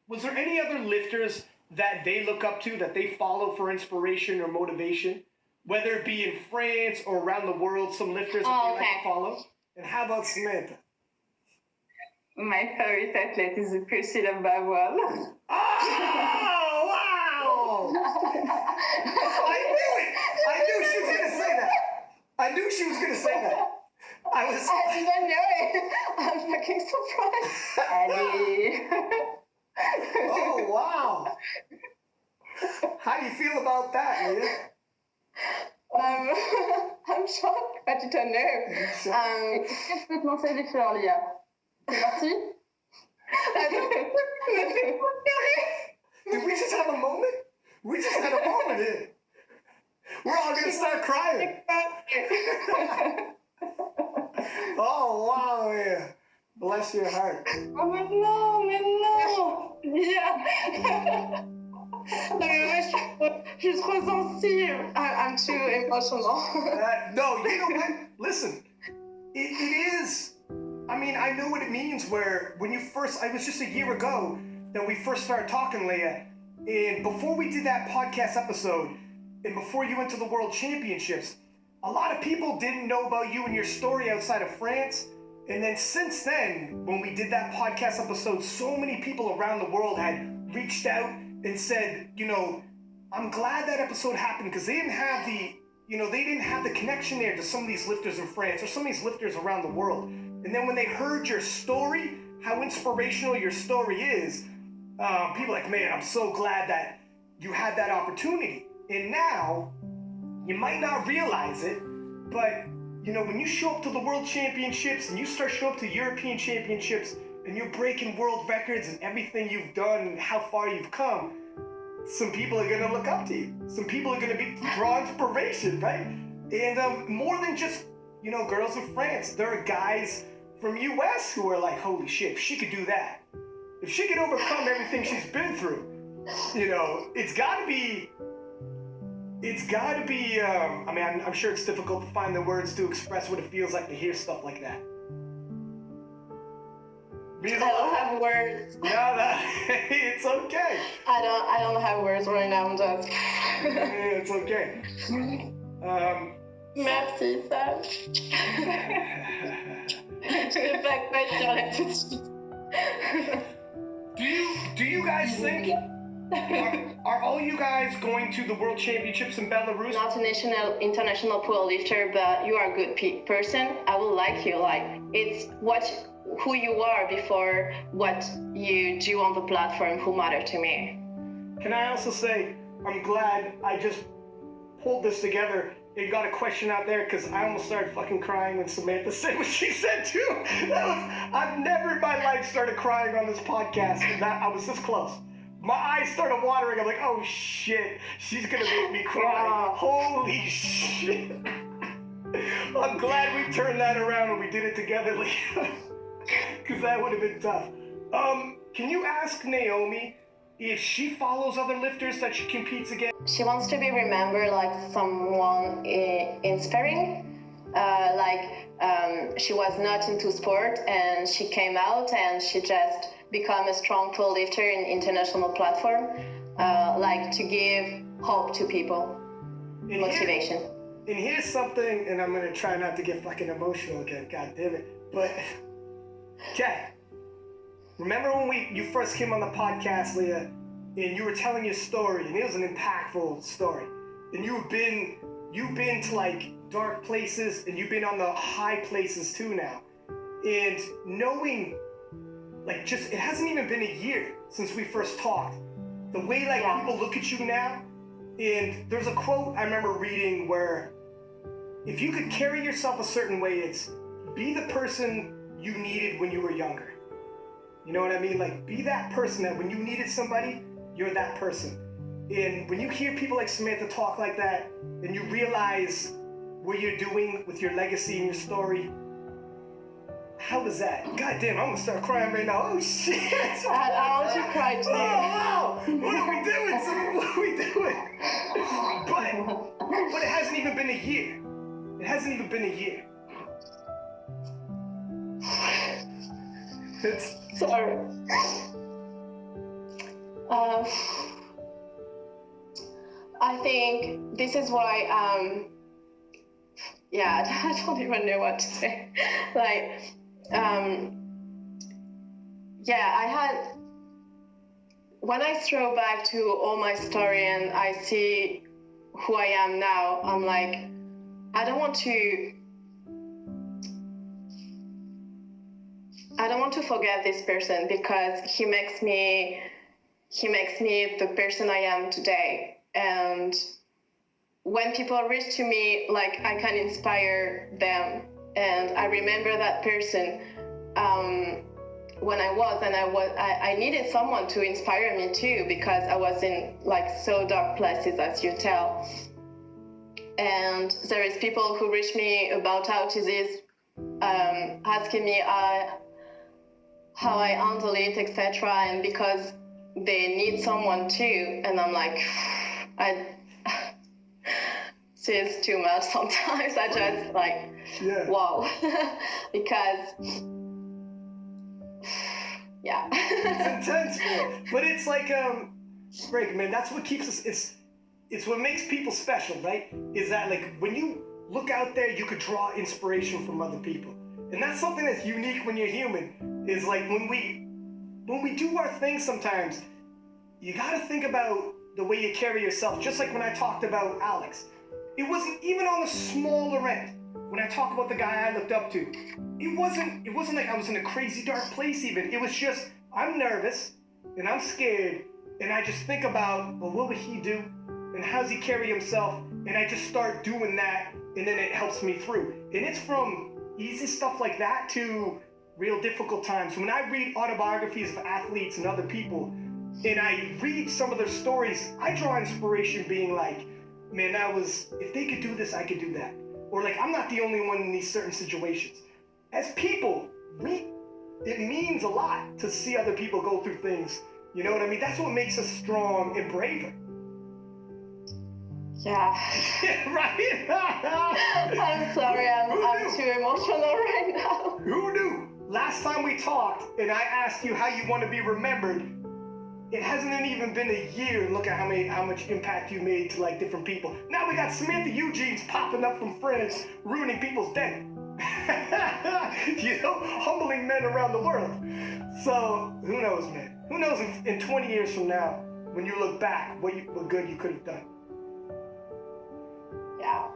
Was there any other lifters that they look up to, that they follow for inspiration or motivation, whether it be in France or around the world? Some lifters that they like to follow. And how about Samantha? My favorite athlete is Priscilla Bavoil. Oh, wow! I knew it! I knew she was going to say that. I knew she was going to say that. I didn't know it. I'm fucking surprised. Eddie. Oh, wow. How do you feel about that, Leah? I'm shocked, but you don't know. Qu'est-ce que je peux te conseiller de faire, Leah? C'est parti? Did we just have a moment? We just had a moment here. We're all going to start crying. Oh, wow, yeah. Bless your heart. Oh, mais non. Yeah. Je suis trop sensible. I'm too emotional. No, you know what? Listen, it is. I mean, I know what it means where when you first, I was just a year ago that we first started talking, Leah. And before we did that podcast episode, and before you went to the World Championships, a lot of people didn't know about you and your story outside of France. And then since then, when we did that podcast episode, so many people around the world had reached out and said, you know, I'm glad that episode happened because they didn't have the connection there to some of these lifters in France or some of these lifters around the world. And then when they heard your story, how inspirational your story is, people are like, man, I'm so glad that you had that opportunity. And now, you might not realize it, but you know, when you show up to the World Championships and you start showing up to European Championships and you're breaking world records and everything you've done and how far you've come, some people are gonna look up to you. Some people are gonna draw inspiration, right? And more than just, you know, girls in France, there are guys from US who are like, holy shit, if she could do that, if she could overcome everything she's been through, you know, it's gotta be, I mean, I'm sure it's difficult to find the words to express what it feels like to hear stuff like that. I don't have words. No, it's okay. I don't have words right now, I'm just... Yeah, it's okay. Merci, Sam. Je vais pas quoi dire là tout de suite. Do you guys think... Are all you guys going to the World Championships in Belarus? Not an international pool lifter, but you are a good person. I will like you. Like, it's who you are before what you do on the platform who matter to me. Can I also say, I'm glad I just pulled this together and got a question out there because I almost started fucking crying when Samantha said what she said too. I've never in my life started crying on this podcast. I was this close. My eyes started watering. I'm like, oh shit, she's gonna make me cry. Yeah. Holy shit. I'm glad we turned that around and we did it together, Leah. Because that would have been tough. Can you ask Naomi if she follows other lifters that she competes against? She wants to be remembered like someone inspiring. She was not into sport and she came out and she just become a strong pool lifter in international platform, to give hope to people, and motivation. And here's something, and I'm gonna try not to get fucking emotional again, god damn it. But, okay, remember when you first came on the podcast, Leah, and you were telling your story, and it was an impactful story, and you've been to like dark places, and you've been on the high places too now, and knowing. Like, just, it hasn't even been a year since we first talked. The way, people look at you now, and there's a quote I remember reading where, if you could carry yourself a certain way, it's, be the person you needed when you were younger. You know what I mean? Like, be that person that when you needed somebody, you're that person. And when you hear people like Samantha talk like that, and you realize what you're doing with your legacy and your story, how was that? God damn, I'm gonna start crying right now. Oh shit! I also cried too. Oh wow! What are we doing? What are we doing? But it hasn't even been a year. It hasn't even been a year. Sorry. think this is why, yeah, I don't even know what to say. Like, yeah, I had, when I throw back to all my story and I see who I am now, I'm like, I don't want to forget this person, because he makes me the person I am today. And when people reach to me, like, I can inspire them. And I remember that person when I needed someone to inspire me too, because I was in like so dark places, as you tell. And there is people who reach me about autism, asking me how I handle it, etc. And because they need someone too, and I'm like, it's too much sometimes. I just like, yeah. Wow, because yeah. It's intense, man. But it's like, Greg, man, that's what keeps us, it's what makes people special, right? Is that, like, when you look out there, you could draw inspiration from other people. And that's something that's unique when you're human, is like, when we do our thing sometimes, you gotta think about the way you carry yourself. Just like when I talked about Alex. It wasn't even on the smaller end. When I talk about the guy I looked up to, it wasn't like I was in a crazy dark place even. It was just, I'm nervous and I'm scared, and I just think about, well, what would he do? And how's he carry himself? And I just start doing that, and then it helps me through. And it's from easy stuff like that to real difficult times. When I read autobiographies of athletes and other people, and I read some of their stories, I draw inspiration being like, man, if they could do this, I could do that. Or like, I'm not the only one in these certain situations. As people, it means a lot to see other people go through things. You know what I mean? That's what makes us strong and braver. Yeah. Right? I'm sorry, I'm too emotional right now. Who knew? Last time we talked, and I asked you how you want to be remembered, it hasn't even been a year, and look at how much impact you made to like different people. Now we got Samantha Eugenes popping up from France, ruining people's day. You know, humbling men around the world. So who knows, man? Who knows in 20 years from now, when you look back, what good you could have done. Yeah.